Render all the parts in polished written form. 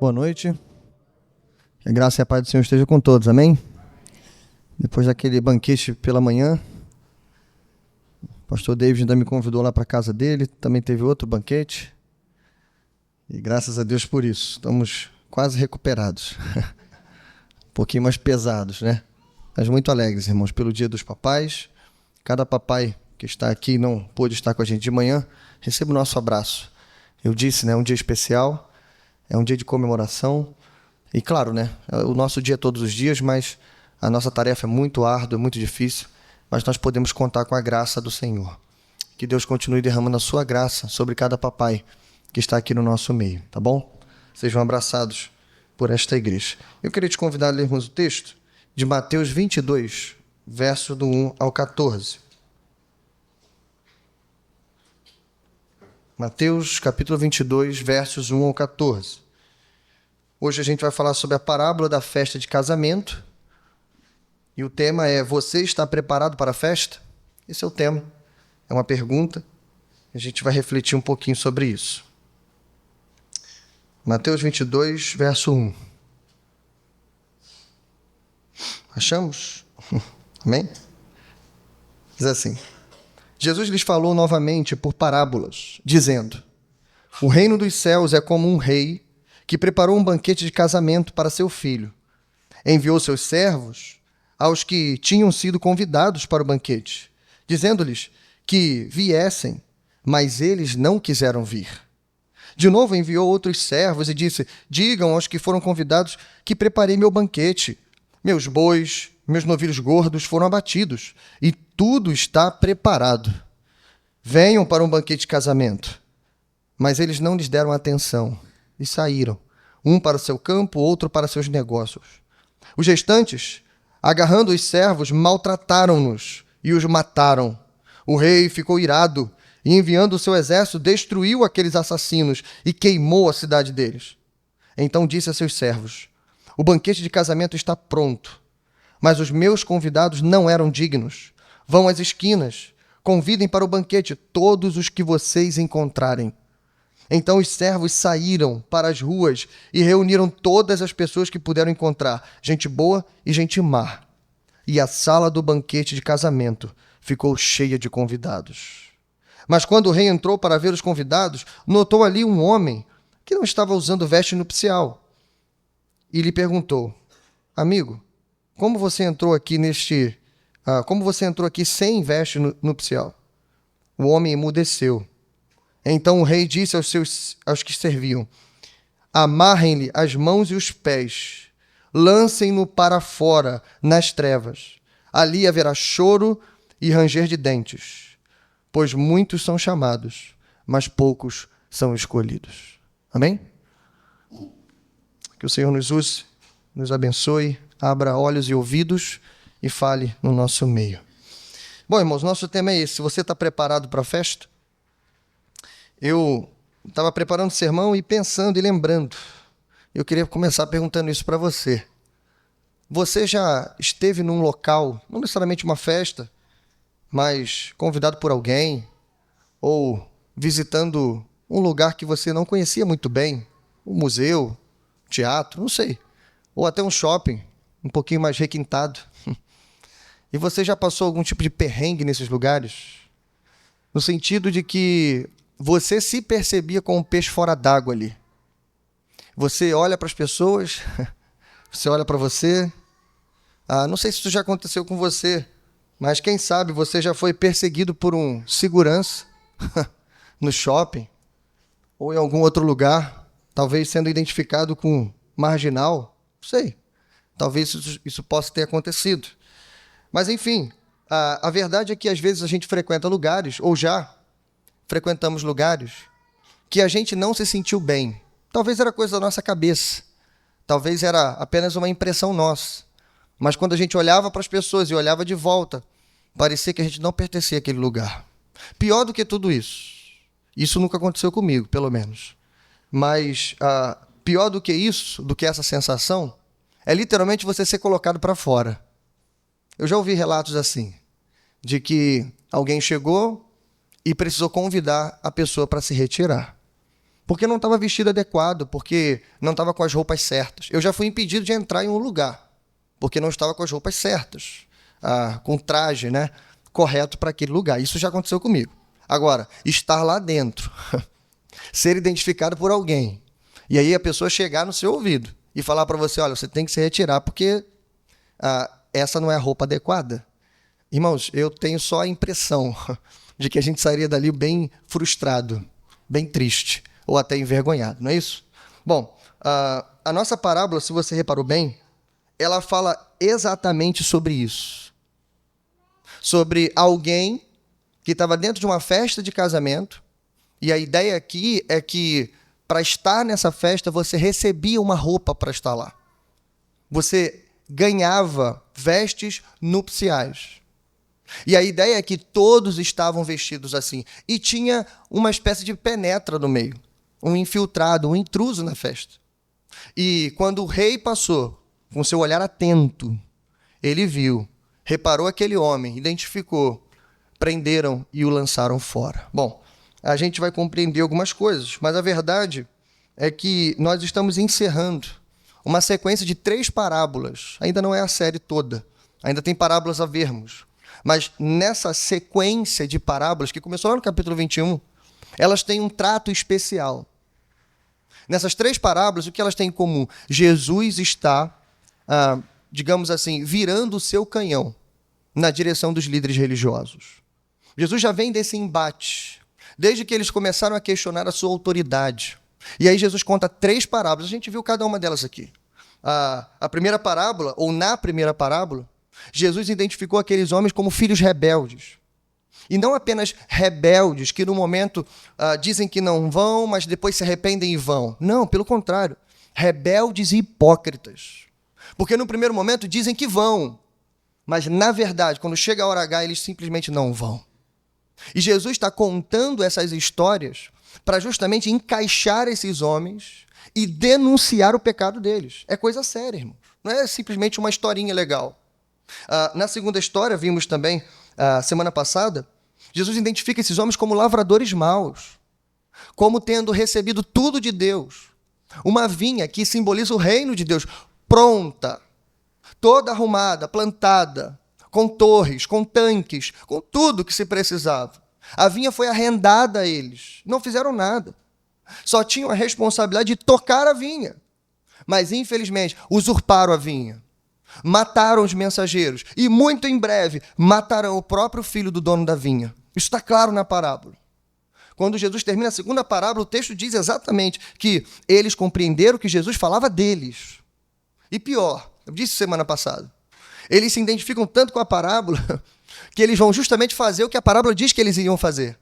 boa noite. Que a graça e a paz do Senhor esteja com todos, amém? Depois daquele banquete pela manhã, o pastor David ainda me convidou lá para a casa dele, também teve outro banquete. E graças a Deus por isso, estamos quase recuperados. Um pouquinho mais pesados, né? Mas muito alegres, irmãos, pelo Dia dos Papais. Cada papai que está aqui e não pôde estar com a gente de manhã, receba o nosso abraço. Eu disse, né? É um dia especial, é um dia de comemoração. E claro, né? O nosso dia é todos os dias, mas a nossa tarefa é muito árdua, é muito difícil, mas nós podemos contar com a graça do Senhor. Que Deus continue derramando a sua graça sobre cada papai que está aqui no nosso meio, tá bom? Sejam abraçados por esta igreja. Eu queria te convidar a lermos o texto de Mateus 22, verso do 1 ao 14. Mateus, capítulo 22, versos 1 ao 14. Hoje a gente vai falar sobre a parábola da festa de casamento. E o tema é: você está preparado para a festa? Esse é o tema. É uma pergunta. A gente vai refletir um pouquinho sobre isso. Mateus 22, verso 1. Achamos? Amém? Diz assim: Jesus lhes falou novamente por parábolas, dizendo: o reino dos céus é como um rei que preparou um banquete de casamento para seu filho. Enviou seus servos aos que tinham sido convidados para o banquete, dizendo-lhes que viessem, mas eles não quiseram vir. De novo enviou outros servos e disse: digam aos que foram convidados que preparei meu banquete. Meus bois, meus novilhos gordos foram abatidos e tudo está preparado. Venham para um banquete de casamento. Mas eles não lhes deram atenção e saíram, um para o seu campo, outro para seus negócios. Os restantes, agarrando os servos, maltrataram-nos e os mataram. O rei ficou irado e, enviando o seu exército, destruiu aqueles assassinos e queimou a cidade deles. Então disse a seus servos: o banquete de casamento está pronto, mas os meus convidados não eram dignos. Vão às esquinas, convidem para o banquete todos os que vocês encontrarem. Então os servos saíram para as ruas e reuniram todas as pessoas que puderam encontrar, gente boa e gente má. E a sala do banquete de casamento ficou cheia de convidados. Mas quando o rei entrou para ver os convidados, notou ali um homem que não estava usando veste nupcial. E lhe perguntou: amigo, como você entrou aqui sem veste nupcial? O homem emudeceu. Então o rei disse aos que serviam: amarrem-lhe as mãos e os pés, lancem-no para fora, nas trevas. Ali haverá choro e ranger de dentes, pois muitos são chamados, mas poucos são escolhidos. Amém? Que o Senhor nos use, nos abençoe, abra olhos e ouvidos e fale no nosso meio. Bom, irmãos, nosso tema é esse. Se você está preparado para a festa? Eu estava preparando o sermão e pensando e lembrando. Eu queria começar perguntando isso para você. Você já esteve num local, não necessariamente uma festa, mas convidado por alguém, ou visitando um lugar que você não conhecia muito bem, um museu, teatro, não sei, ou até um shopping, um pouquinho mais requintado. E você já passou algum tipo de perrengue nesses lugares? No sentido de que você se percebia como um peixe fora d'água ali. Você olha para as pessoas, você olha para você. Não sei se isso já aconteceu com você, mas quem sabe você já foi perseguido por um segurança no shopping ou em algum outro lugar, talvez sendo identificado com marginal, não sei. Talvez isso possa ter acontecido. Mas, enfim, a verdade é que às vezes a gente frequenta lugares, ou já frequentamos lugares, que a gente não se sentiu bem. Talvez era coisa da nossa cabeça. Talvez era apenas uma impressão nossa. Mas quando a gente olhava para as pessoas e olhava de volta, parecia que a gente não pertencia àquele lugar. Pior do que tudo isso. Isso nunca aconteceu comigo, pelo menos. Mas pior do que isso, do que essa sensação, é literalmente você ser colocado para fora. Eu já ouvi relatos assim, de que alguém chegou e precisou convidar a pessoa para se retirar. porque não estava vestido adequado, porque não estava com as roupas certas. Eu já fui impedido de entrar em um lugar, porque não estava com as roupas certas, com o traje, né, correto para aquele lugar. Isso já aconteceu comigo. Agora, estar lá dentro, ser identificado por alguém, e aí a pessoa chegar no seu ouvido e falar para você, olha, você tem que se retirar porque essa não é a roupa adequada. Irmãos, eu tenho só a impressão de que a gente sairia dali bem frustrado, bem triste, ou até envergonhado, não é isso? Bom, a nossa parábola, se você reparou bem, ela fala exatamente sobre isso. Sobre alguém que estava dentro de uma festa de casamento, e a ideia aqui é que para estar nessa festa você recebia uma roupa para estar lá. Você ganhava vestes nupciais. E a ideia é que todos estavam vestidos assim. E tinha uma espécie de penetra no meio, um infiltrado, um intruso na festa. E quando o rei passou, com seu olhar atento, ele viu, reparou aquele homem, identificou, prenderam e o lançaram fora. Bom, a gente vai compreender algumas coisas, mas a verdade é que nós estamos encerrando uma sequência de 3 parábolas. Ainda não é a série toda, ainda tem parábolas a vermos. Mas nessa sequência de parábolas, que começou lá no capítulo 21, elas têm um trato especial. Nessas 3 parábolas, o que elas têm em comum? Jesus está, digamos assim, virando o seu canhão na direção dos líderes religiosos. Jesus já vem desse embate, desde que eles começaram a questionar a sua autoridade. E aí Jesus conta 3 parábolas, a gente viu cada uma delas aqui. A primeira parábola, ou na primeira parábola, Jesus identificou aqueles homens como filhos rebeldes. E não apenas rebeldes, que no momento dizem que não vão, mas depois se arrependem e vão. Não, pelo contrário. Rebeldes e hipócritas. Porque no primeiro momento dizem que vão, mas na verdade, quando chega a hora H, eles simplesmente não vão. E Jesus está contando essas histórias para justamente encaixar esses homens e denunciar o pecado deles. É coisa séria, irmãos. Não é simplesmente uma historinha legal. Na segunda história, vimos também, semana passada, Jesus identifica esses homens como lavradores maus, como tendo recebido tudo de Deus. Uma vinha que simboliza o reino de Deus, pronta, toda arrumada, plantada, com torres, com tanques, com tudo que se precisava. A vinha foi arrendada a eles, não fizeram nada. Só tinham a responsabilidade de tocar a vinha. Mas, infelizmente, usurparam a vinha. Mataram os mensageiros e, muito em breve, matarão o próprio filho do dono da vinha. Isso está claro na parábola. Quando Jesus termina a segunda parábola, o texto diz exatamente que eles compreenderam que Jesus falava deles. E pior, eu disse semana passada, eles se identificam tanto com a parábola que eles vão justamente fazer o que a parábola diz que eles iriam fazer.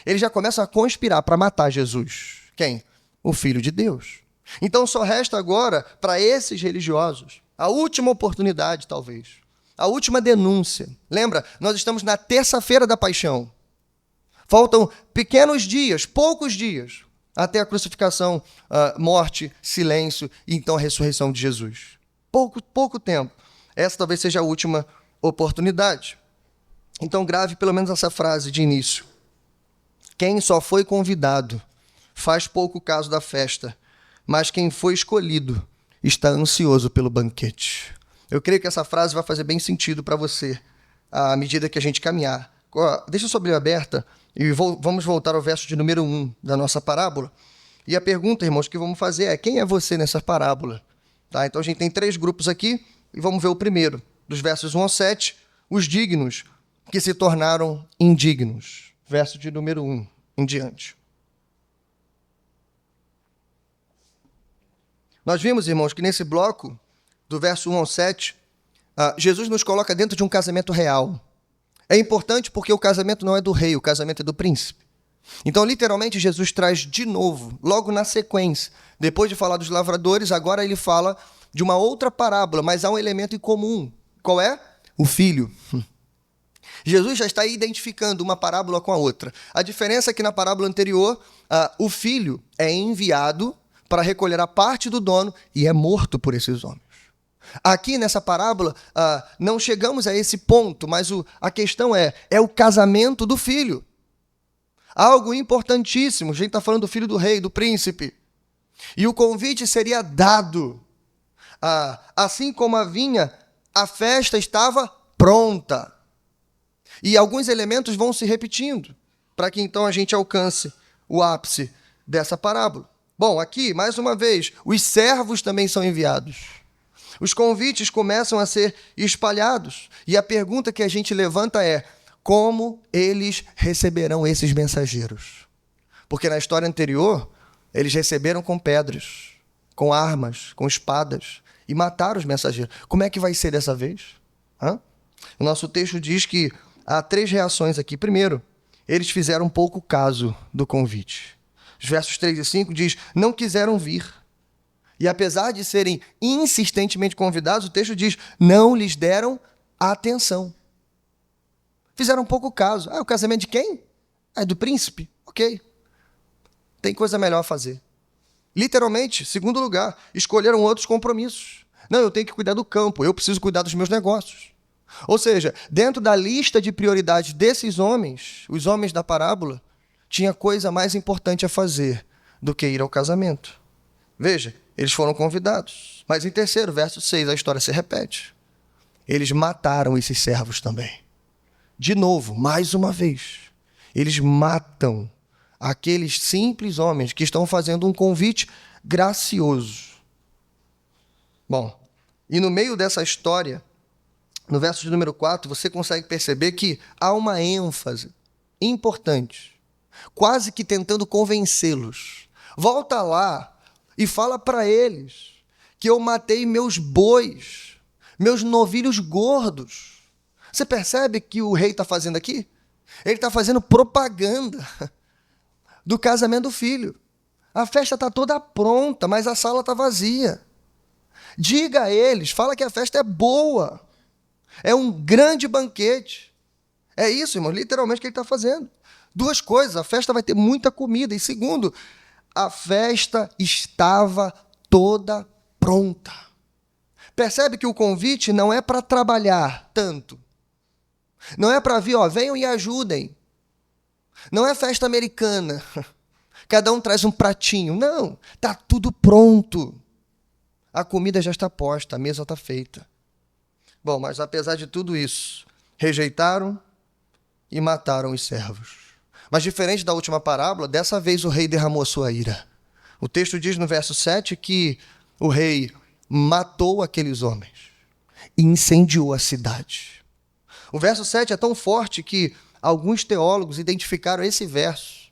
Eles já começam a conspirar para matar Jesus. Quem? O Filho de Deus. Então só resta agora, para esses religiosos, a última oportunidade, talvez. A última denúncia. Lembra? Nós estamos na terça-feira da paixão. Faltam pequenos dias, poucos dias, até a crucificação, morte, silêncio e então a ressurreição de Jesus. Pouco tempo. Essa talvez seja a última oportunidade. Então grave pelo menos essa frase de início. Quem só foi convidado faz pouco caso da festa, mas quem foi escolhido está ansioso pelo banquete. Eu creio que essa frase vai fazer bem sentido para você à medida que a gente caminhar. Deixa a sua Bíblia aberta e vamos voltar ao verso de número 1 da nossa parábola. E a pergunta, irmãos, que vamos fazer é: quem é você nessa parábola? Tá? Então a gente tem 3 grupos aqui e vamos ver o primeiro, dos versos 1 ao 7, os dignos que se tornaram indignos. Verso de número 1 em diante. Nós vimos, irmãos, que nesse bloco, do verso 1 ao 7, Jesus nos coloca dentro de um casamento real. É importante porque o casamento não é do rei, o casamento é do príncipe. Então, literalmente, Jesus traz de novo, logo na sequência, depois de falar dos lavradores, agora ele fala de uma outra parábola, mas há um elemento em comum. Qual é? O filho. Jesus já está identificando uma parábola com a outra. A diferença é que na parábola anterior, o filho é enviado para recolher a parte do dono e é morto por esses homens. Aqui nessa parábola, não chegamos a esse ponto, mas a questão é o casamento do filho. Algo importantíssimo. A gente está falando do filho do rei, do príncipe. E o convite seria dado. Assim como a vinha, a festa estava pronta. E alguns elementos vão se repetindo, para que então a gente alcance o ápice dessa parábola. Bom, aqui, mais uma vez, os servos também são enviados. Os convites começam a ser espalhados. E a pergunta que a gente levanta é: como eles receberão esses mensageiros? Porque na história anterior, eles receberam com pedras, com armas, com espadas, e mataram os mensageiros. Como é que vai ser dessa vez? O nosso texto diz que há 3 reações aqui. Primeiro, eles fizeram pouco caso do convite. Os versos 3 e 5 diz: não quiseram vir. E apesar de serem insistentemente convidados, o texto diz: não lhes deram atenção. Fizeram pouco caso. O casamento de quem? É do príncipe? Ok. Tem coisa melhor a fazer. Literalmente, segundo lugar, escolheram outros compromissos. Não, eu tenho que cuidar do campo, eu preciso cuidar dos meus negócios. Ou seja, dentro da lista de prioridades desses homens, os homens da parábola, tinha coisa mais importante a fazer do que ir ao casamento. Veja, eles foram convidados. Mas em terceiro, verso 6, a história se repete. Eles mataram esses servos também. De novo, mais uma vez, eles matam aqueles simples homens que estão fazendo um convite gracioso. Bom, e no meio dessa história, no verso de número 4, você consegue perceber que há uma ênfase importante, quase que tentando convencê-los. Volta lá e fala para eles que eu matei meus bois, meus novilhos gordos. Você percebe que o rei está fazendo aqui? Ele está fazendo propaganda do casamento do filho. A festa está toda pronta, mas a sala está vazia. Diga a eles, fala que a festa é boa. É um grande banquete. É isso, irmão, literalmente o que ele está fazendo. 2 coisas: a festa vai ter muita comida. E segundo, a festa estava toda pronta. Percebe que o convite não é para trabalhar tanto. Não é para vir, venham e ajudem. Não é festa americana. Cada um traz um pratinho. Não, está tudo pronto. A comida já está posta, a mesa está feita. Bom, mas apesar de tudo isso, rejeitaram e mataram os servos. Mas diferente da última parábola, dessa vez o rei derramou sua ira. O texto diz no verso 7 que o rei matou aqueles homens e incendiou a cidade. O verso 7 é tão forte que alguns teólogos identificaram esse verso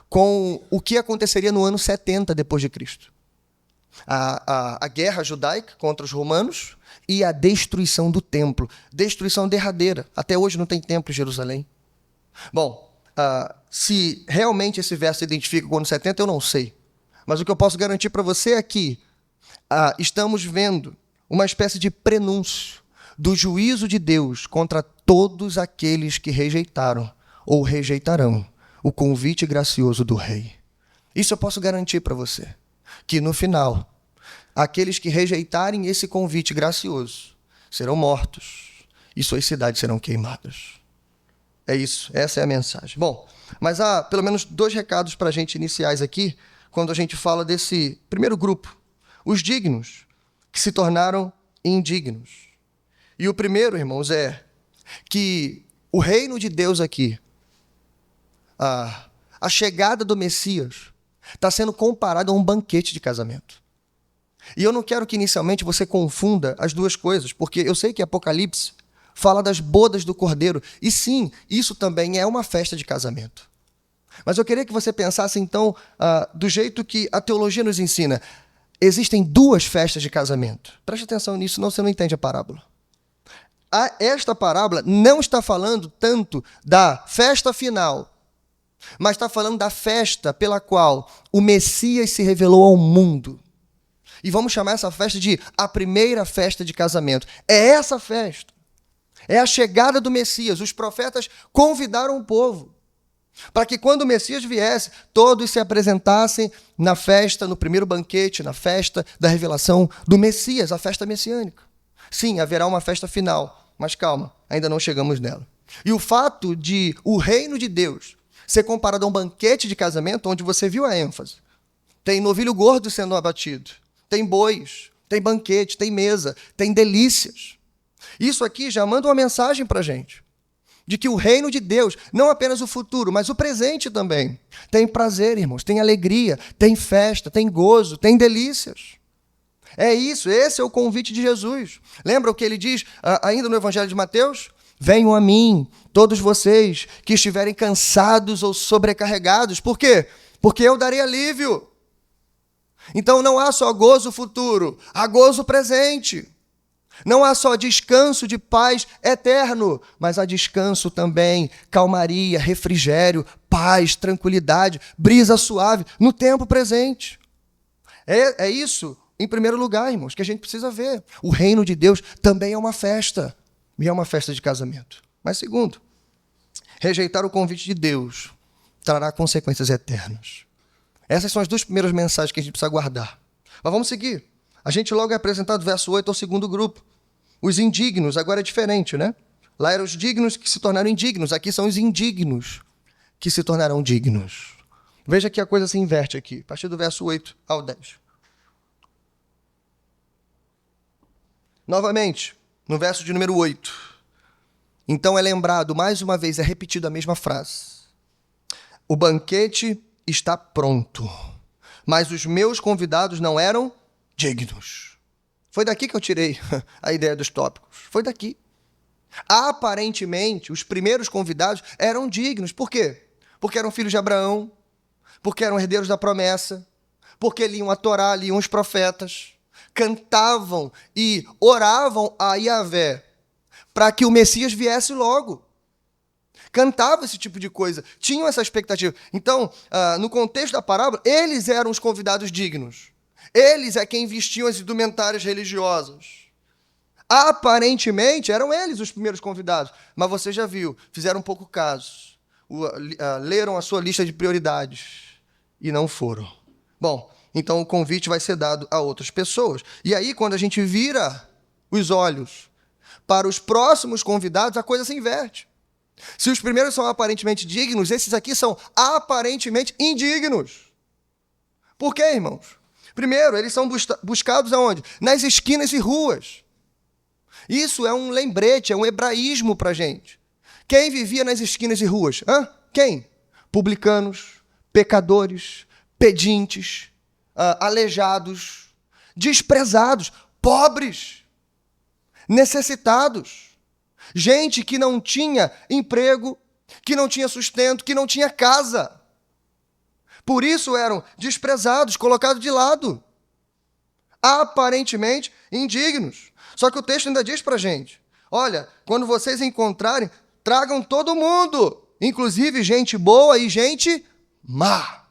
com o que aconteceria no ano 70 depois de Cristo. A guerra judaica contra os romanos e a destruição do templo. Destruição derradeira. Até hoje não tem templo em Jerusalém. Bom, se realmente esse verso se identifica com o ano 70, eu não sei. Mas o que eu posso garantir para você é que estamos vendo uma espécie de prenúncio do juízo de Deus contra todos aqueles que rejeitaram ou rejeitarão o convite gracioso do rei. Isso eu posso garantir para você, que no final, aqueles que rejeitarem esse convite gracioso serão mortos e suas cidades serão queimadas. É isso, essa é a mensagem. Bom, mas há pelo menos 2 recados para a gente iniciais aqui, quando a gente fala desse primeiro grupo, os dignos, que se tornaram indignos. E o primeiro, irmãos, é que o reino de Deus aqui, a chegada do Messias, está sendo comparado a um banquete de casamento. E eu não quero que inicialmente você confunda as 2 coisas, porque eu sei que Apocalipse fala das bodas do Cordeiro, e sim, isso também é uma festa de casamento. Mas eu queria que você pensasse então, do jeito que a teologia nos ensina, existem 2 festas de casamento. Preste atenção nisso, senão você não entende a parábola. Esta parábola não está falando tanto da festa final, mas está falando da festa pela qual o Messias se revelou ao mundo. E vamos chamar essa festa de a primeira festa de casamento. É essa festa. É a chegada do Messias. Os profetas convidaram o povo para que quando o Messias viesse, todos se apresentassem na festa, no primeiro banquete, na festa da revelação do Messias, a festa messiânica. Sim, haverá uma festa final, mas calma, ainda não chegamos nela. E o fato de o reino de Deus ser comparado a um banquete de casamento onde você viu a ênfase. Tem novilho gordo sendo abatido, tem bois, tem banquete, tem mesa, tem delícias. Isso aqui já manda uma mensagem para a gente, de que o reino de Deus, não apenas o futuro, mas o presente também, tem prazer, irmãos, tem alegria, tem festa, tem gozo, tem delícias. É isso, esse é o convite de Jesus. Lembra o que ele diz ainda no Evangelho de Mateus? Venham a mim, todos vocês que estiverem cansados ou sobrecarregados. Por quê? Porque eu darei alívio. Então não há só gozo futuro, há gozo presente. Não há só descanso de paz eterno, mas há descanso também, calmaria, refrigério, paz, tranquilidade, brisa suave no tempo presente. É isso, em primeiro lugar, irmãos, que a gente precisa ver. O reino de Deus também é uma festa, e é uma festa de casamento. Mas segundo, rejeitar o convite de Deus trará consequências eternas. Essas são as duas primeiras mensagens que a gente precisa guardar. Mas vamos seguir. A gente logo é apresentado, verso 8, ao segundo grupo. Os indignos, agora é diferente, né? Lá eram os dignos que se tornaram indignos. Aqui são os indignos que se tornarão dignos. Veja que a coisa se inverte aqui, a partir do verso 8 ao 10. Novamente, no verso de número 8. Então é lembrado, mais uma vez, é repetido a mesma frase. O banquete está pronto, mas os meus convidados não eram dignos. Foi daqui que eu tirei a ideia dos tópicos. Foi daqui. Aparentemente, os primeiros convidados eram dignos. Por quê? Porque eram filhos de Abraão, porque eram herdeiros da promessa, porque liam a Torá, liam os profetas, cantavam e oravam a Yahvé para que o Messias viesse logo. Cantavam esse tipo de coisa, tinham essa expectativa. Então, no contexto da parábola, eles eram os convidados dignos. Eles é quem vestiam as indumentárias religiosas. Aparentemente, eram eles os primeiros convidados. Mas você já viu, fizeram pouco caso. Leram a sua lista de prioridades e não foram. Bom, então o convite vai ser dado a outras pessoas. E aí, quando a gente vira os olhos para os próximos convidados, a coisa se inverte. Se os primeiros são aparentemente dignos, esses aqui são aparentemente indignos. Por quê, irmãos? Primeiro, eles são buscados aonde? Nas esquinas e ruas. Isso é um lembrete, é um hebraísmo para a gente. Quem vivia nas esquinas e ruas? Quem? Publicanos, pecadores, pedintes, aleijados, desprezados, pobres, necessitados. Gente que não tinha emprego, que não tinha sustento, que não tinha casa. Por isso eram desprezados, colocados de lado. Aparentemente indignos. Só que o texto ainda diz para a gente, olha, quando vocês encontrarem, tragam todo mundo, inclusive gente boa e gente má.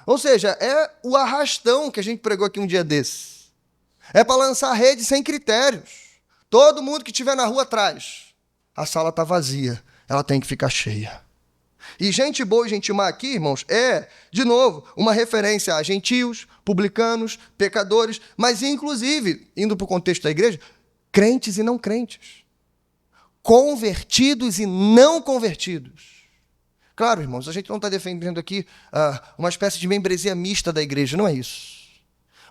Ou seja, é o arrastão que a gente pregou aqui um dia desses. É para lançar rede sem critérios. Todo mundo que estiver na rua atrás. A sala está vazia, ela tem que ficar cheia. E gente boa e gente má aqui, irmãos, é, de novo, uma referência a gentios, publicanos, pecadores, mas inclusive, indo para o contexto da igreja, crentes e não crentes. Convertidos e não convertidos. Claro, irmãos, a gente não está defendendo aqui uma espécie de membresia mista da igreja, não é isso.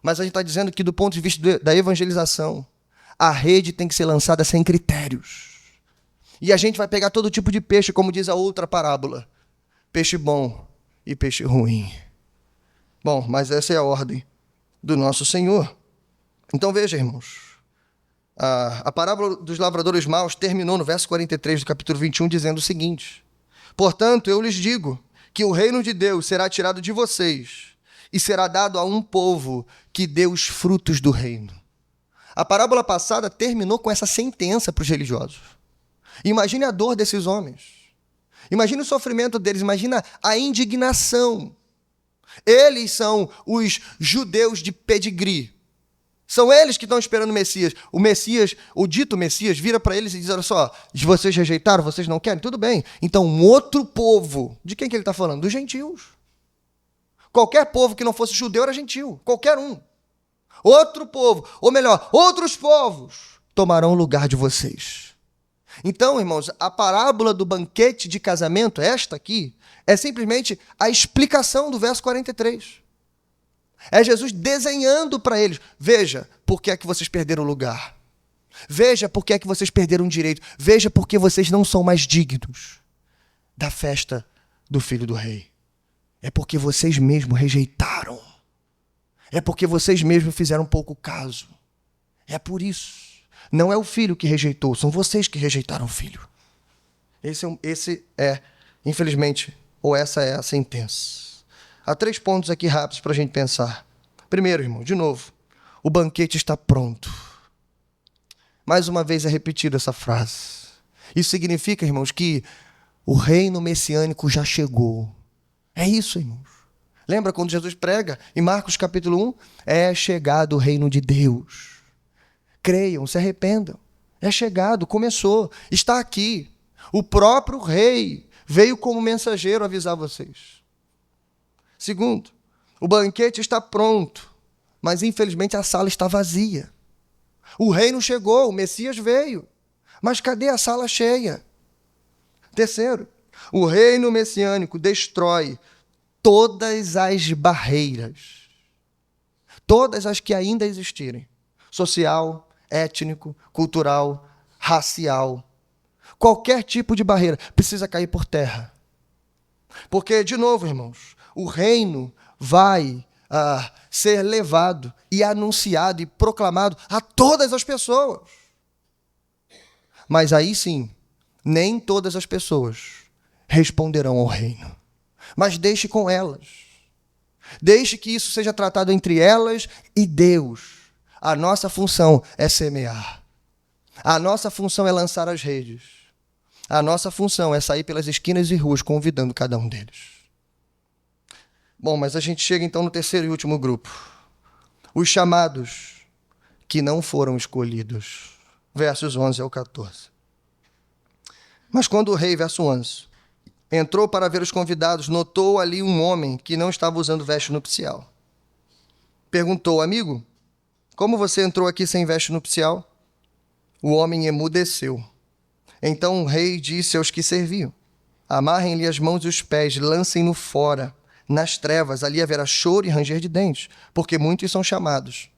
Mas a gente está dizendo que do ponto de vista da evangelização, a rede tem que ser lançada sem critérios. E a gente vai pegar todo tipo de peixe, como diz a outra parábola. Peixe bom e peixe ruim. Bom, mas essa é a ordem do nosso Senhor. Então veja, irmãos. A parábola dos lavradores maus terminou no verso 43 do capítulo 21, dizendo o seguinte. Portanto, eu lhes digo que o reino de Deus será tirado de vocês e será dado a um povo que dê os frutos do reino. A parábola passada terminou com essa sentença para os religiosos. Imagine a dor desses homens. Imagine o sofrimento deles. Imagina a indignação. Eles são os judeus de pedigree. São eles que estão esperando o Messias. O Messias, o dito Messias, vira para eles e diz, olha só, vocês rejeitaram, vocês não querem? Tudo bem. Então, um outro povo. De quem que ele está falando? Dos gentios. Qualquer povo que não fosse judeu era gentil. Qualquer um. Outro povo, ou melhor, outros povos tomarão o lugar de vocês. Então, irmãos, a parábola do banquete de casamento, esta aqui, é simplesmente a explicação do verso 43. É Jesus desenhando para eles. Veja por que é que vocês perderam o lugar. Veja por que é que vocês perderam o direito. Veja por que vocês não são mais dignos da festa do Filho do Rei. É porque vocês mesmos rejeitaram. É porque vocês mesmos fizeram pouco caso. É por isso. Não é o filho que rejeitou, são vocês que rejeitaram o filho. Esse é, infelizmente, ou essa é a sentença. Há 3 pontos aqui rápidos para a gente pensar. Primeiro, irmão, de novo, o banquete está pronto. Mais uma vez é repetida essa frase. Isso significa, irmãos, que o reino messiânico já chegou. É isso, irmãos. Lembra quando Jesus prega em Marcos capítulo 1? É chegado o reino de Deus. Creiam, se arrependam. É chegado, começou, está aqui. O próprio rei veio como mensageiro avisar vocês. Segundo, o banquete está pronto, mas infelizmente a sala está vazia. O reino chegou, o Messias veio, mas cadê a sala cheia? Terceiro, o reino messiânico destrói todas as barreiras, todas as que ainda existirem, social, étnico, cultural, racial. Qualquer tipo de barreira precisa cair por terra. Porque, de novo, irmãos, o reino vai ser levado e anunciado e proclamado a todas as pessoas. Mas aí sim, nem todas as pessoas responderão ao reino. Mas deixe com elas. Deixe que isso seja tratado entre elas e Deus. A nossa função é semear. A nossa função é lançar as redes. A nossa função é sair pelas esquinas e ruas convidando cada um deles. Bom, mas a gente chega então no terceiro e último grupo. Os chamados que não foram escolhidos. Versos 11 ao 14. Mas quando o rei, verso 11, entrou para ver os convidados, notou ali um homem que não estava usando veste nupcial. Perguntou, amigo, como você entrou aqui sem veste nupcial? O homem emudeceu. Então o rei disse aos que serviam, amarrem-lhe as mãos e os pés, lancem-no fora, nas trevas, ali haverá choro e ranger de dentes, porque muitos são chamados,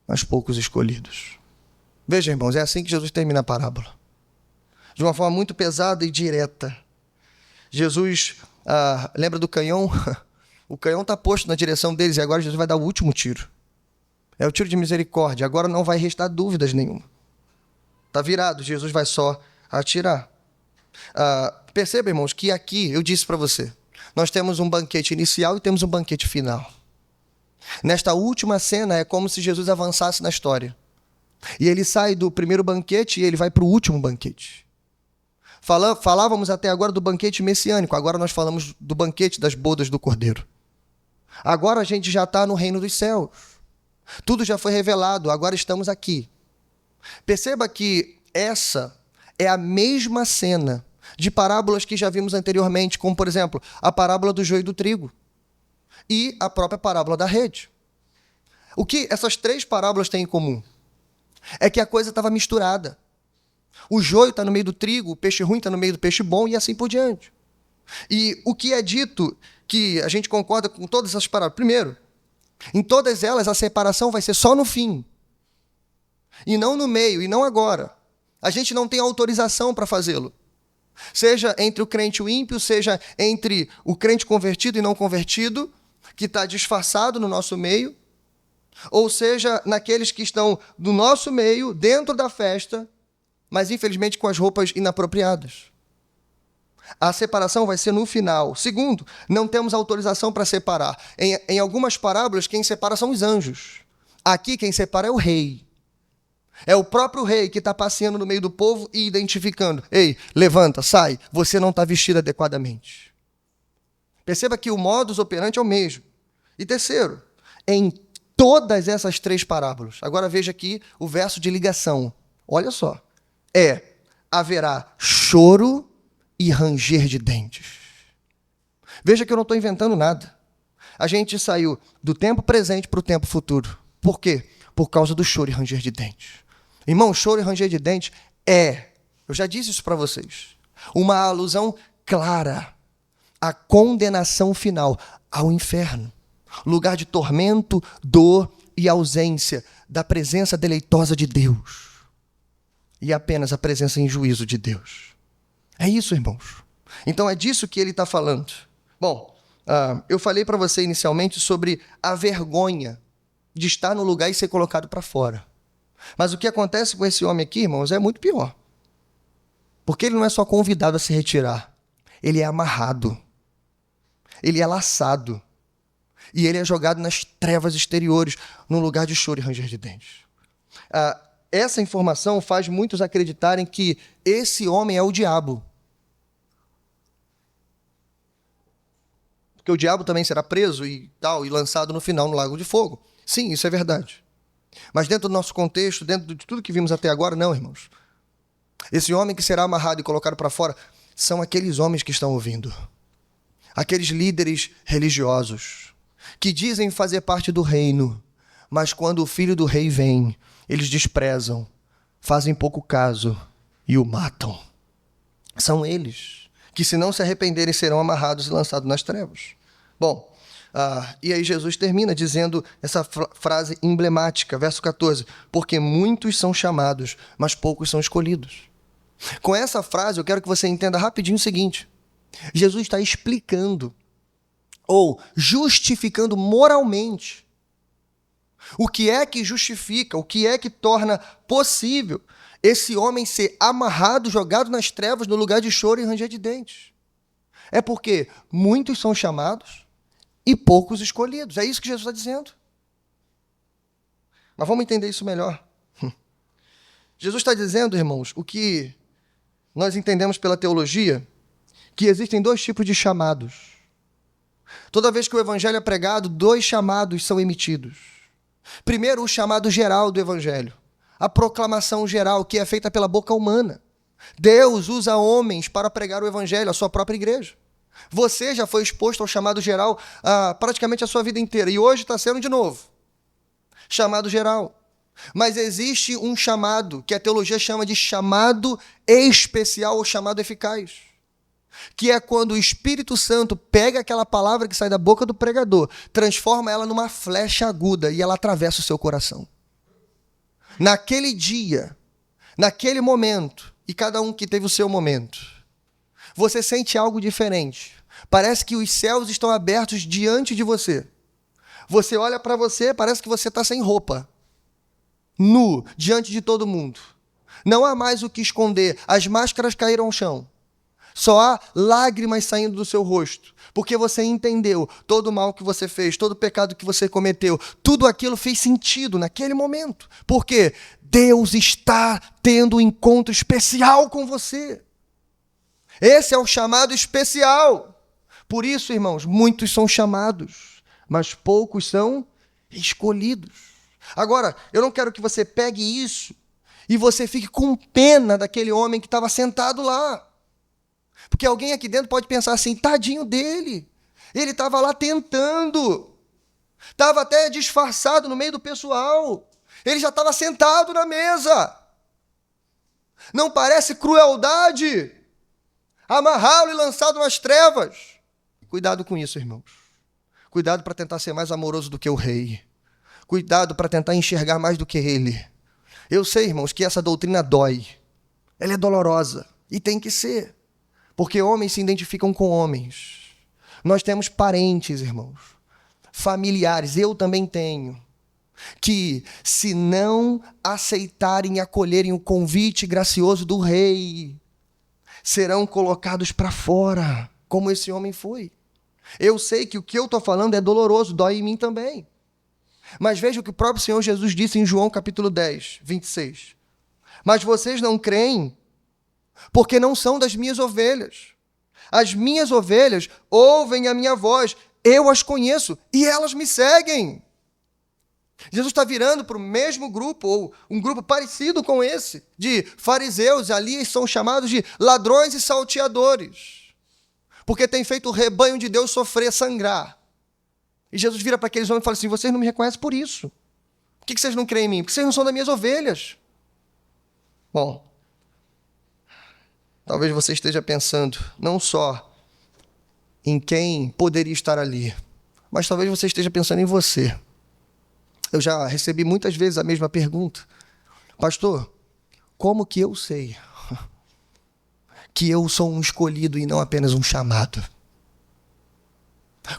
mas poucos escolhidos. Veja, irmãos, é assim que Jesus termina a parábola. De uma forma muito pesada e direta. Jesus, lembra do canhão? O canhão está posto na direção deles e agora Jesus vai dar o último tiro. É o tiro de misericórdia. Agora não vai restar dúvidas nenhuma. Está virado, Jesus vai só atirar. Perceba, irmãos, que aqui, eu disse para você, nós temos um banquete inicial e temos um banquete final. Nesta última cena é como se Jesus avançasse na história. E ele sai do primeiro banquete e ele vai para o último banquete. Falávamos até agora do banquete messiânico, agora nós falamos do banquete das bodas do Cordeiro. Agora a gente já está no reino dos céus. Tudo já foi revelado, agora estamos aqui. Perceba que essa é a mesma cena de parábolas que já vimos anteriormente, como, por exemplo, a parábola do joio e do trigo e a própria parábola da rede. O que essas 3 parábolas têm em comum? É que a coisa estava misturada. O joio está no meio do trigo, o peixe ruim está no meio do peixe bom e assim por diante. E o que é dito, que a gente concorda com todas essas parábolas. Primeiro, em todas elas a separação vai ser só no fim. E não no meio, e não agora. A gente não tem autorização para fazê-lo. Seja entre o crente e o ímpio, seja entre o crente convertido e não convertido, que está disfarçado no nosso meio, ou seja, naqueles que estão do nosso meio, dentro da festa, mas infelizmente com as roupas inapropriadas. A separação vai ser no final. Segundo, não temos autorização para separar. Em algumas parábolas, quem separa são os anjos. Aqui, quem separa é o rei. É o próprio rei que está passeando no meio do povo e identificando. Ei, levanta, sai, você não está vestido adequadamente. Perceba que o modus operandi é o mesmo. E terceiro, em todas essas 3 parábolas, agora veja aqui o verso de ligação. Olha só. Haverá choro e ranger de dentes. Veja que eu não estou inventando nada. A gente saiu do tempo presente para o tempo futuro. Por quê? Por causa do choro e ranger de dentes. Irmão, choro e ranger de dentes eu já disse isso para vocês, uma alusão clara à condenação final, ao inferno, lugar de tormento, dor e ausência da presença deleitosa de Deus e apenas a presença em juízo de Deus. É isso, irmãos. Então é disso que ele está falando. Bom, eu falei para você inicialmente sobre a vergonha de estar no lugar e ser colocado para fora. Mas o que acontece com esse homem aqui, irmãos, é muito pior. Porque ele não é só convidado a se retirar, ele é amarrado, ele é laçado e ele é jogado nas trevas exteriores, num lugar de choro e ranger de dentes. Essa informação faz muitos acreditarem que esse homem é o diabo. Porque o diabo também será preso e lançado no final no lago de fogo. Sim, isso é verdade. Mas dentro do nosso contexto, dentro de tudo que vimos até agora, não, irmãos. Esse homem que será amarrado e colocado para fora são aqueles homens que estão ouvindo. Aqueles líderes religiosos que dizem fazer parte do reino, mas quando o filho do rei vem, eles desprezam, fazem pouco caso e o matam. São eles que, se não se arrependerem, serão amarrados e lançados nas trevas. Bom, e aí Jesus termina dizendo essa frase emblemática, verso 14, porque muitos são chamados, mas poucos são escolhidos. Com essa frase, eu quero que você entenda rapidinho o seguinte: Jesus está explicando ou justificando moralmente o que é que justifica, o que é que torna possível esse homem ser amarrado, jogado nas trevas, no lugar de choro e ranger de dentes. É porque muitos são chamados e poucos escolhidos. É isso que Jesus está dizendo. Mas vamos entender isso melhor. Jesus está dizendo, irmãos, o que nós entendemos pela teologia, que existem dois tipos de chamados. Toda vez que o evangelho é pregado, dois chamados são emitidos. Primeiro, o chamado geral do evangelho, a proclamação geral que é feita pela boca humana. Deus usa homens para pregar o evangelho, a sua própria igreja. Você já foi exposto ao chamado geral praticamente a sua vida inteira, e hoje está sendo de novo. Chamado geral. Mas existe um chamado, que a teologia chama de chamado especial ou chamado eficaz, que é quando o Espírito Santo pega aquela palavra que sai da boca do pregador, transforma ela numa flecha aguda e ela atravessa o seu coração. Naquele dia, naquele momento, e cada um que teve o seu momento, você sente algo diferente. Parece que os céus estão abertos diante de você. Você olha para você, parece que você está sem roupa, nu, diante de todo mundo. Não há mais o que esconder, as máscaras caíram ao chão. Só há lágrimas saindo do seu rosto, porque você entendeu todo o mal que você fez, todo o pecado que você cometeu. Tudo aquilo fez sentido naquele momento, porque Deus está tendo um encontro especial com você. Esse é o chamado especial. Por isso, irmãos, muitos são chamados, mas poucos são escolhidos. Agora, eu não quero que você pegue isso e você fique com pena daquele homem que estava sentado lá. Porque alguém aqui dentro pode pensar assim, tadinho dele, ele estava lá tentando, estava até disfarçado no meio do pessoal, ele já estava sentado na mesa. Não parece crueldade amarrá-lo e lançado nas trevas? Cuidado com isso, irmãos. Cuidado para tentar ser mais amoroso do que o rei. Cuidado para tentar enxergar mais do que ele. Eu sei, irmãos, que essa doutrina dói. Ela é dolorosa e tem que ser. Porque homens se identificam com homens. Nós temos parentes, irmãos, familiares, eu também tenho, que se não aceitarem e acolherem o convite gracioso do rei, serão colocados para fora, como esse homem foi. Eu sei que o que eu estou falando é doloroso, dói em mim também. Mas veja o que o próprio Senhor Jesus disse em João capítulo 10, 26. Mas vocês não creem, porque não são das minhas ovelhas. As minhas ovelhas ouvem a minha voz, eu as conheço e elas me seguem. Jesus está virando para o mesmo grupo, ou um grupo parecido com esse, de fariseus, ali são chamados de ladrões e salteadores, porque tem feito o rebanho de Deus sofrer, sangrar. E Jesus vira para aqueles homens e fala assim, vocês não me reconhecem por isso. Por que vocês não creem em mim? Porque vocês não são das minhas ovelhas. Bom, talvez você esteja pensando não só em quem poderia estar ali, mas talvez você esteja pensando em você. Eu já recebi muitas vezes a mesma pergunta. Pastor, como que eu sei que eu sou um escolhido e não apenas um chamado?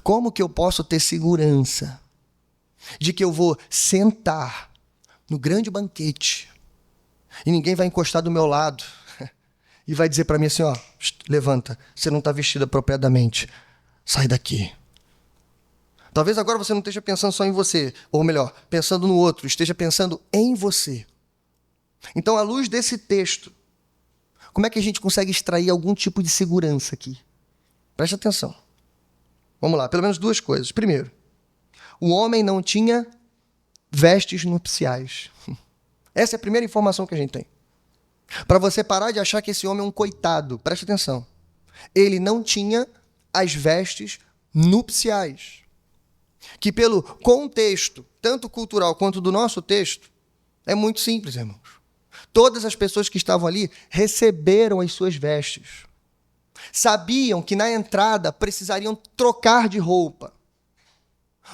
Como que eu posso ter segurança de que eu vou sentar no grande banquete e ninguém vai encostar do meu lado e vai dizer para mim assim, ó, levanta, você não está vestido apropriadamente, sai daqui. Talvez agora você não esteja pensando só em você, ou melhor, pensando no outro, esteja pensando em você. Então, à luz desse texto, como é que a gente consegue extrair algum tipo de segurança aqui? Preste atenção. Vamos lá, pelo menos duas coisas. Primeiro, o homem não tinha vestes nupciais. Essa é a primeira informação que a gente tem. Para você parar de achar que esse homem é um coitado, preste atenção. Ele não tinha as vestes nupciais. Que pelo contexto, tanto cultural quanto do nosso texto, é muito simples, irmãos. Todas as pessoas que estavam ali receberam as suas vestes. Sabiam que na entrada precisariam trocar de roupa,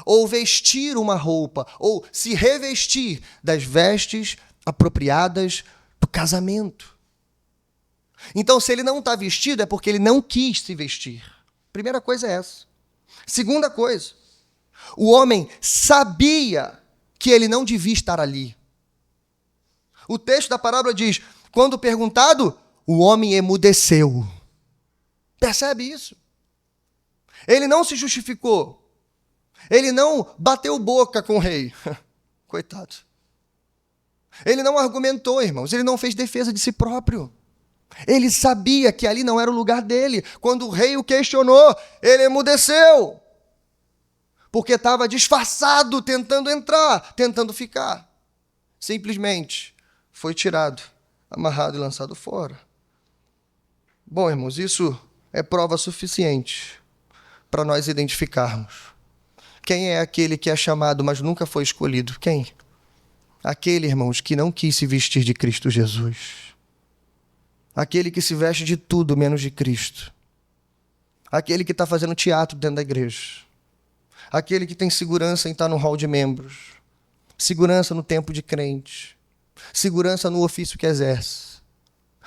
ou vestir uma roupa, ou se revestir das vestes apropriadas do casamento. Então, se ele não está vestido, é porque ele não quis se vestir. Primeira coisa é essa. Segunda coisa, o homem sabia que ele não devia estar ali. O texto da parábola diz, quando perguntado, o homem emudeceu. Percebe isso? Ele não se justificou. Ele não bateu boca com o rei. Coitado. Ele não argumentou, irmãos. Ele não fez defesa de si próprio. Ele sabia que ali não era o lugar dele. Quando o rei o questionou, ele emudeceu. Porque estava disfarçado, tentando entrar, tentando ficar. Simplesmente foi tirado, amarrado e lançado fora. Bom, irmãos, isso é prova suficiente para nós identificarmos quem é aquele que é chamado, mas nunca foi escolhido. Quem? Aquele, irmãos, que não quis se vestir de Cristo Jesus. Aquele que se veste de tudo menos de Cristo. Aquele que está fazendo teatro dentro da igreja. Aquele que tem segurança em estar no hall de membros. Segurança no tempo de crente. Segurança no ofício que exerce.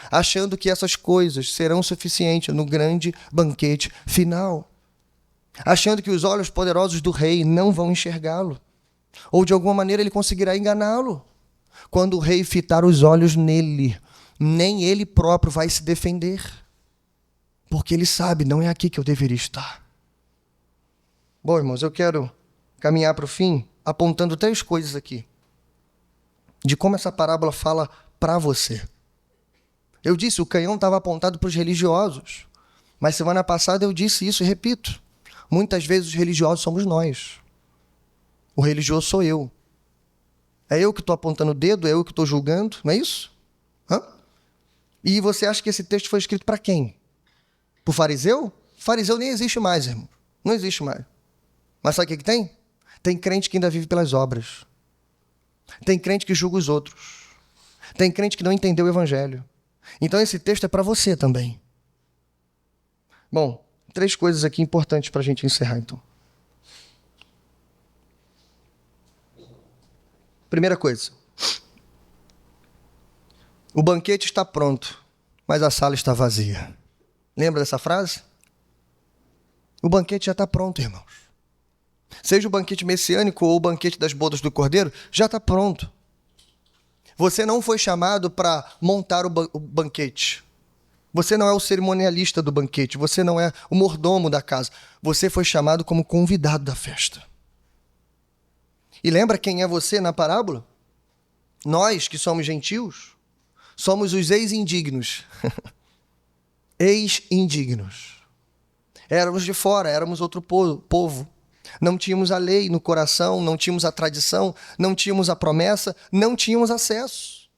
Achando que essas coisas serão suficientes no grande banquete final. Achando que os olhos poderosos do rei não vão enxergá-lo. Ou de alguma maneira ele conseguirá enganá-lo. Quando o rei fitar os olhos nele, nem ele próprio vai se defender. Porque ele sabe, não é aqui que eu deveria estar. Bom, irmãos, eu quero caminhar para o fim apontando 3 coisas aqui. De como essa parábola fala para você. Eu disse, o canhão estava apontado para os religiosos. Mas semana passada eu disse isso e repito. Muitas vezes os religiosos somos nós. O religioso sou eu. É eu que estou apontando o dedo, é eu que estou julgando, não é isso? Hã? E você acha que esse texto foi escrito para quem? Para o fariseu? Fariseu nem existe mais, irmão. Não existe mais. Mas sabe o que tem? Tem crente que ainda vive pelas obras. Tem crente que julga os outros. Tem crente que não entendeu o evangelho. Então esse texto é para você também. Bom, 3 coisas aqui importantes para a gente encerrar, então. Primeira coisa. O banquete está pronto, mas a sala está vazia. Lembra dessa frase? O banquete já está pronto, irmãos. Seja o banquete messiânico ou o banquete das bodas do Cordeiro, já está pronto. Você não foi chamado para montar o banquete. Você não é o cerimonialista do banquete. Você não é o mordomo da casa. Você foi chamado como convidado da festa. E lembra quem é você na parábola? Nós, que somos gentios, somos os ex-indignos. Ex-indignos. Éramos de fora, éramos outro povo. Não tínhamos a lei no coração, não tínhamos a tradição, não tínhamos a promessa, não tínhamos acesso.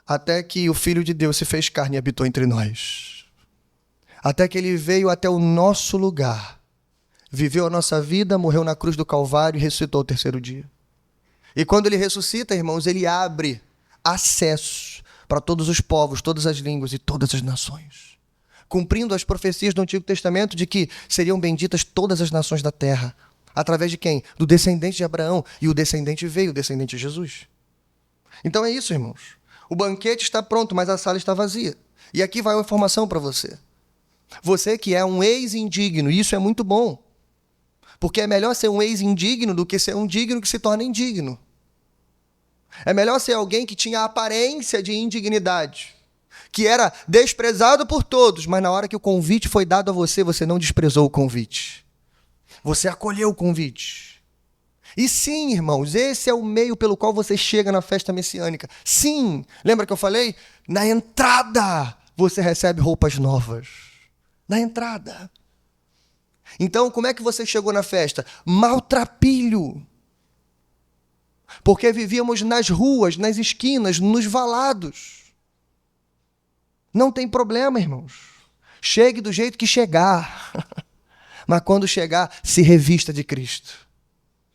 Até que o Filho de Deus se fez carne e habitou entre nós. Até que ele veio até o nosso lugar, viveu a nossa vida, morreu na cruz do Calvário e ressuscitou ao 3º dia. E quando ele ressuscita, irmãos, ele abre acesso para todos os povos, todas as línguas e todas as nações. cumprindo as profecias do Antigo Testamento de que seriam benditas todas as nações da terra. Através de quem? Do descendente de Abraão. E o descendente veio, o descendente de Jesus. Então é isso, irmãos. O banquete está pronto, mas a sala está vazia. E aqui vai uma informação para você. Você que é um ex-indigno, isso é muito bom. Porque é melhor ser um ex-indigno do que ser um digno que se torna indigno. É melhor ser alguém que tinha a aparência de indignidade, que era desprezado por todos, mas na hora que o convite foi dado a você, você não desprezou o convite. Você acolheu o convite. E sim, irmãos, esse é o meio pelo qual você chega na festa messiânica. Sim, lembra que eu falei? Na entrada você recebe roupas novas. Na entrada. Então, como é que você chegou na festa? Maltrapilho. Porque vivíamos nas ruas, nas esquinas, nos valados. Não tem problema, irmãos. Chegue do jeito que chegar. Mas quando chegar, se revista de Cristo.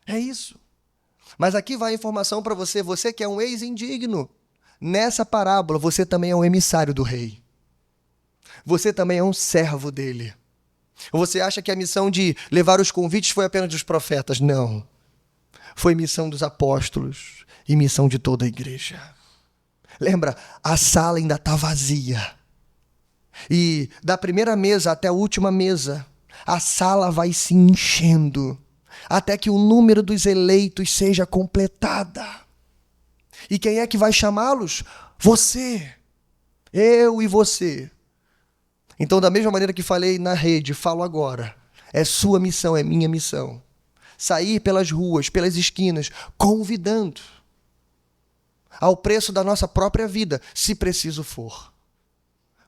É isso. Mas aqui vai a informação para você. Você que é um ex-indigno. Nessa parábola, você também é um emissário do rei. Você também é um servo dele. Você acha que a missão de levar os convites foi apenas dos profetas? Não. Foi missão dos apóstolos e missão de toda a igreja. Lembra? A sala ainda está vazia. E da primeira mesa até a última mesa, a sala vai se enchendo até que o número dos eleitos seja completada. E quem é que vai chamá-los? Você. Eu e você. Então, da mesma maneira que falei na rede, falo agora. É sua missão, é minha missão. Sair pelas ruas, pelas esquinas, convidando. Ao preço da nossa própria vida, se preciso for.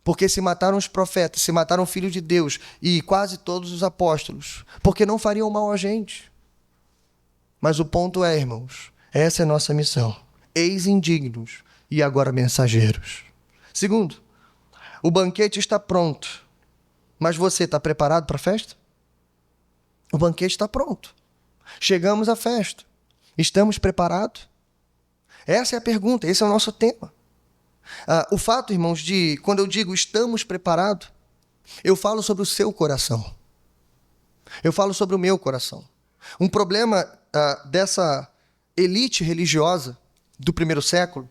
Porque se mataram os profetas, se mataram o Filho de Deus e quase todos os apóstolos, porque não fariam mal a gente. Mas o ponto é, irmãos, essa é a nossa missão. Ex-indignos e agora mensageiros. Segundo, o banquete está pronto, mas você está preparado para a festa? O banquete está pronto. Chegamos à festa. Estamos preparados? Essa é a pergunta, esse é o nosso tema. O fato, irmãos, de quando eu digo estamos preparados, eu falo sobre o seu coração. Eu falo sobre o meu coração. Um problema dessa elite religiosa do primeiro século,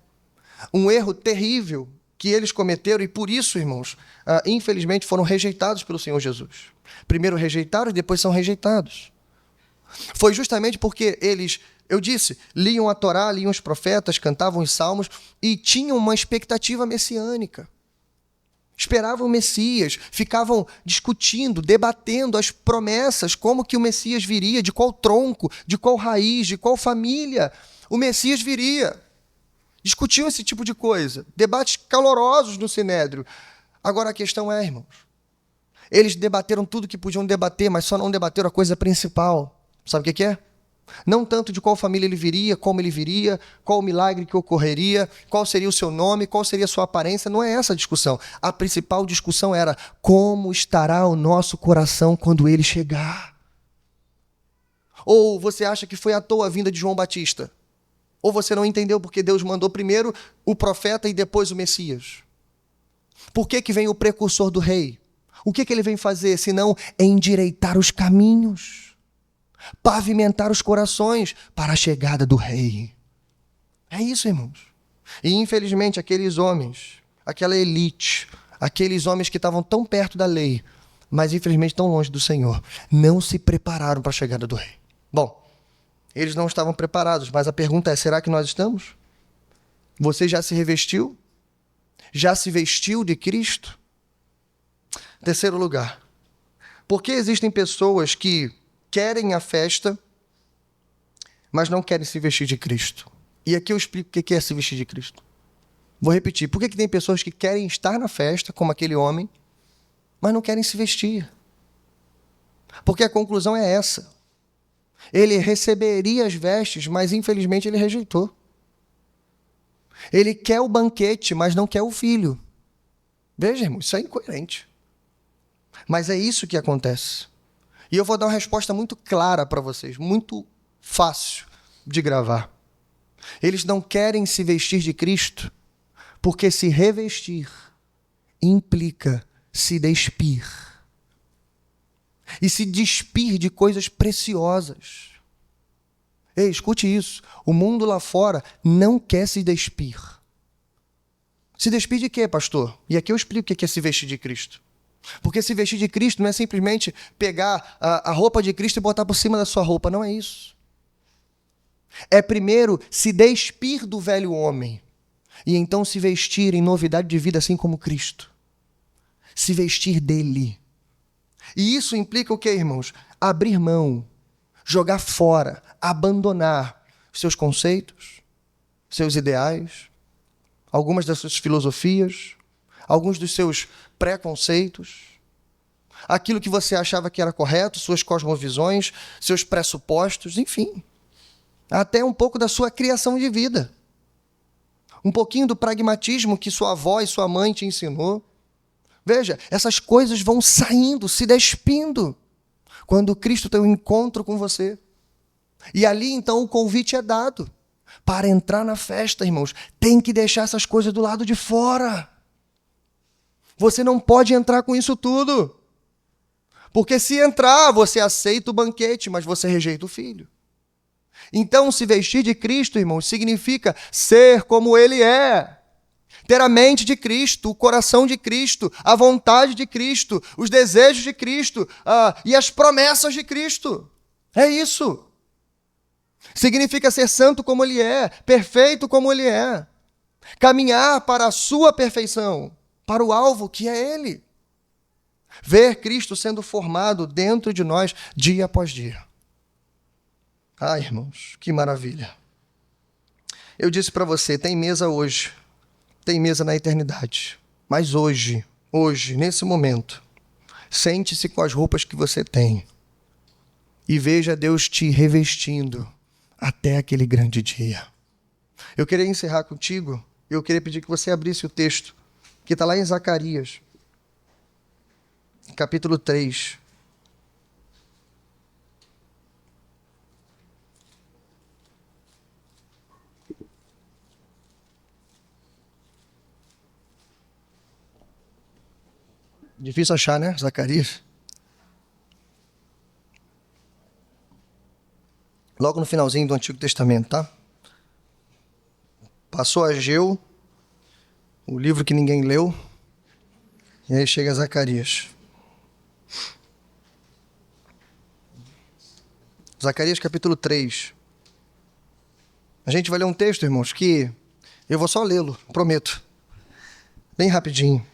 um erro terrível que eles cometeram e por isso, irmãos, infelizmente foram rejeitados pelo Senhor Jesus. Primeiro rejeitaram e depois são rejeitados. Foi justamente porque eles, eu disse, liam a Torá, liam os profetas, cantavam os salmos e tinham uma expectativa messiânica. Esperavam o Messias, ficavam discutindo, debatendo as promessas, como que o Messias viria, de qual tronco, de qual raiz, de qual família o Messias viria. Discutiam esse tipo de coisa, debates calorosos no Sinédrio. Agora a questão é, irmãos, eles debateram tudo que podiam debater, mas só não debateram a coisa principal. Sabe o que é? Não tanto de qual família ele viria, como ele viria, qual o milagre que ocorreria, qual seria o seu nome, qual seria a sua aparência. Não é essa a discussão. A principal discussão era como estará o nosso coração quando ele chegar. Ou você acha que foi à toa a vinda de João Batista? Ou você não entendeu porque Deus mandou primeiro o profeta e depois o Messias? Por que vem o precursor do rei? O que ele vem fazer, senão endireitar os caminhos, pavimentar os corações para a chegada do rei? É isso, irmãos. E infelizmente aqueles homens, aquela elite, aqueles homens que estavam tão perto da lei, mas infelizmente tão longe do Senhor, não se prepararam para a chegada do rei. Bom, eles não estavam preparados, mas a pergunta é, será que nós estamos? Você já se revestiu? Já se vestiu de Cristo? Terceiro lugar, por que existem pessoas que querem a festa, mas não querem se vestir de Cristo? E aqui eu explico o que é se vestir de Cristo. Vou repetir, por que tem pessoas que querem estar na festa, como aquele homem, mas não querem se vestir? Porque a conclusão é essa. Ele receberia as vestes, mas infelizmente ele rejeitou. Ele quer o banquete, mas não quer o filho. Veja, irmão, isso é incoerente. Mas é isso que acontece. E eu vou dar uma resposta muito clara para vocês, muito fácil de gravar. Eles não querem se vestir de Cristo, porque se revestir implica se despir. E se despir de coisas preciosas. Ei, escute isso. O mundo lá fora não quer se despir. Se despir de quê, pastor? E aqui eu explico o que é se vestir de Cristo. Porque se vestir de Cristo não é simplesmente pegar a roupa de Cristo e botar por cima da sua roupa. Não é isso. É primeiro se despir do velho homem. E então se vestir em novidade de vida, assim como Cristo. Se vestir dele. E isso implica o quê, irmãos? Abrir mão, jogar fora, abandonar seus conceitos, seus ideais, algumas das suas filosofias, alguns dos seus preconceitos, aquilo que você achava que era correto, suas cosmovisões, seus pressupostos, enfim. Até um pouco da sua criação de vida. Um pouquinho do pragmatismo que sua avó e sua mãe te ensinou. Veja, essas coisas vão saindo, se despindo, quando Cristo tem um encontro com você. E ali, então, o convite é dado. Para entrar na festa, irmãos, tem que deixar essas coisas do lado de fora. Você não pode entrar com isso tudo. Porque se entrar, você aceita o banquete, mas você rejeita o filho. Então, se vestir de Cristo, irmãos, significa ser como Ele é. Ter a mente de Cristo, o coração de Cristo, a vontade de Cristo, os desejos de Cristo e as promessas de Cristo. É isso. Significa ser santo como Ele é, perfeito como Ele é. Caminhar para a sua perfeição, para o alvo que é Ele. Ver Cristo sendo formado dentro de nós dia após dia. Ai, irmãos, que maravilha. Eu disse para você, tem mesa hoje, tem mesa na eternidade. Mas hoje, nesse momento, sente-se com as roupas que você tem e veja Deus te revestindo até aquele grande dia. Eu queria encerrar contigo, eu queria pedir que você abrisse o texto, que está lá em Zacarias, capítulo 3. Difícil achar, né, Zacarias? Logo no finalzinho do Antigo Testamento, tá? Passou Ageu, o livro que ninguém leu, e aí chega Zacarias. Zacarias capítulo 3. A gente vai ler um texto, irmãos, que eu vou só lê-lo, prometo. Bem rapidinho.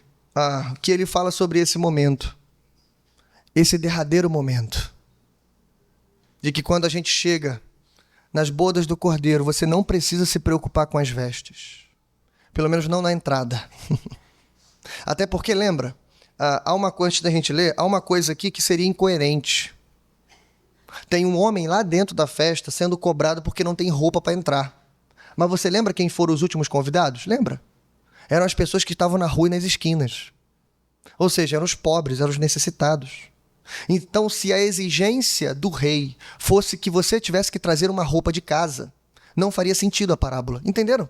Que ele fala sobre esse momento. Esse derradeiro momento. De que quando a gente chega nas bodas do Cordeiro, você não precisa se preocupar com as vestes. Pelo menos não na entrada. Até porque, lembra, há uma coisa, antes da gente ler, há uma coisa aqui que seria incoerente. Tem um homem lá dentro da festa sendo cobrado porque não tem roupa para entrar. Mas você lembra quem foram os últimos convidados? Lembra? Eram as pessoas que estavam na rua e nas esquinas. Ou seja, eram os pobres, eram os necessitados. Então, se a exigência do rei fosse que você tivesse que trazer uma roupa de casa, não faria sentido a parábola. Entenderam?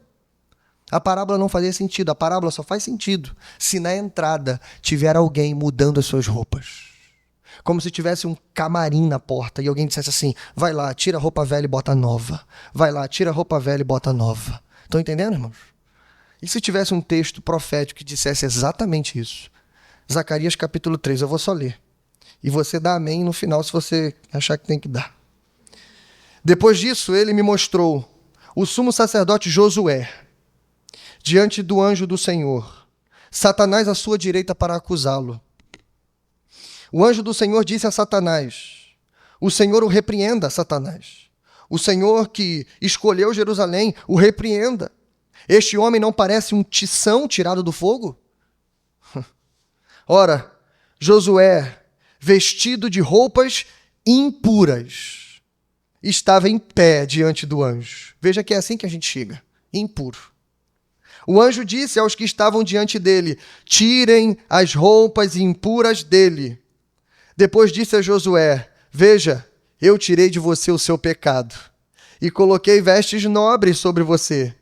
A parábola não fazia sentido. A parábola só faz sentido se na entrada tiver alguém mudando as suas roupas. Como se tivesse um camarim na porta e alguém dissesse assim, vai lá, tira a roupa velha e bota nova. Vai lá, tira a roupa velha e bota nova. Estão entendendo, irmãos? E se tivesse um texto profético que dissesse exatamente isso? Zacarias capítulo 3, eu vou só ler. E você dá amém no final se você achar que tem que dar. Depois disso, ele me mostrou o sumo sacerdote Josué, diante do anjo do Senhor, Satanás à sua direita para acusá-lo. O anjo do Senhor disse a Satanás, o Senhor o repreenda, Satanás. O Senhor que escolheu Jerusalém o repreenda. Este homem não parece um tição tirado do fogo? Ora, Josué, vestido de roupas impuras, estava em pé diante do anjo. Veja que é assim que a gente chega, impuro. O anjo disse aos que estavam diante dele, tirem as roupas impuras dele. Depois disse a Josué, veja, eu tirei de você o seu pecado e coloquei vestes nobres sobre você.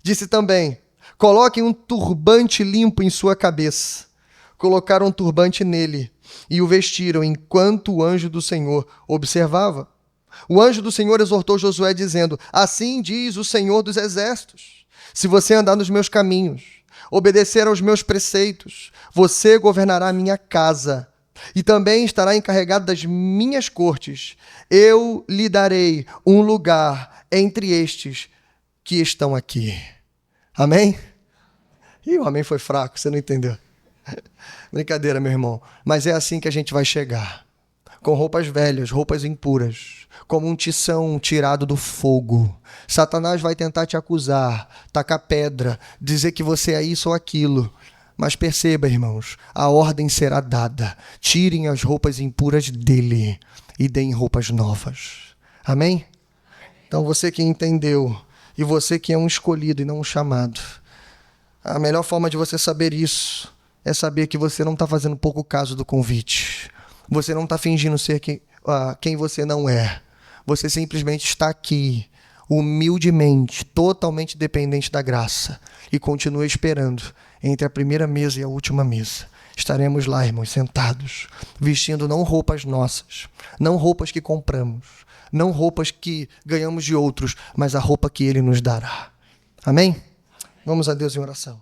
Disse também, coloquem um turbante limpo em sua cabeça. colocaram um turbante nele e o vestiram enquanto o anjo do Senhor observava. O anjo do Senhor exortou Josué dizendo: assim diz o Senhor dos Exércitos, se você andar nos meus caminhos, obedecer aos meus preceitos, você governará a minha casa e também estará encarregado das minhas cortes. Eu lhe darei um lugar entre estes que estão aqui. Amém? Ih, o amém foi fraco, você não entendeu. Brincadeira, meu irmão. Mas é assim que a gente vai chegar. Com roupas velhas, roupas impuras, como um tição tirado do fogo. Satanás vai tentar te acusar, tacar pedra, dizer que você é isso ou aquilo. Mas perceba, irmãos, a ordem será dada. Tirem as roupas impuras dele e deem roupas novas. Amém? Então você que entendeu, e você que é um escolhido e não um chamado, a melhor forma de você saber isso é saber que você não está fazendo pouco caso do convite. Você não está fingindo ser quem você não é. Você simplesmente está aqui, humildemente, totalmente dependente da graça. E continua esperando entre a primeira mesa e a última mesa. Estaremos lá, irmãos, sentados, vestindo não roupas nossas, não roupas que compramos, não roupas que ganhamos de outros, mas a roupa que Ele nos dará. Amém? Vamos a Deus em oração.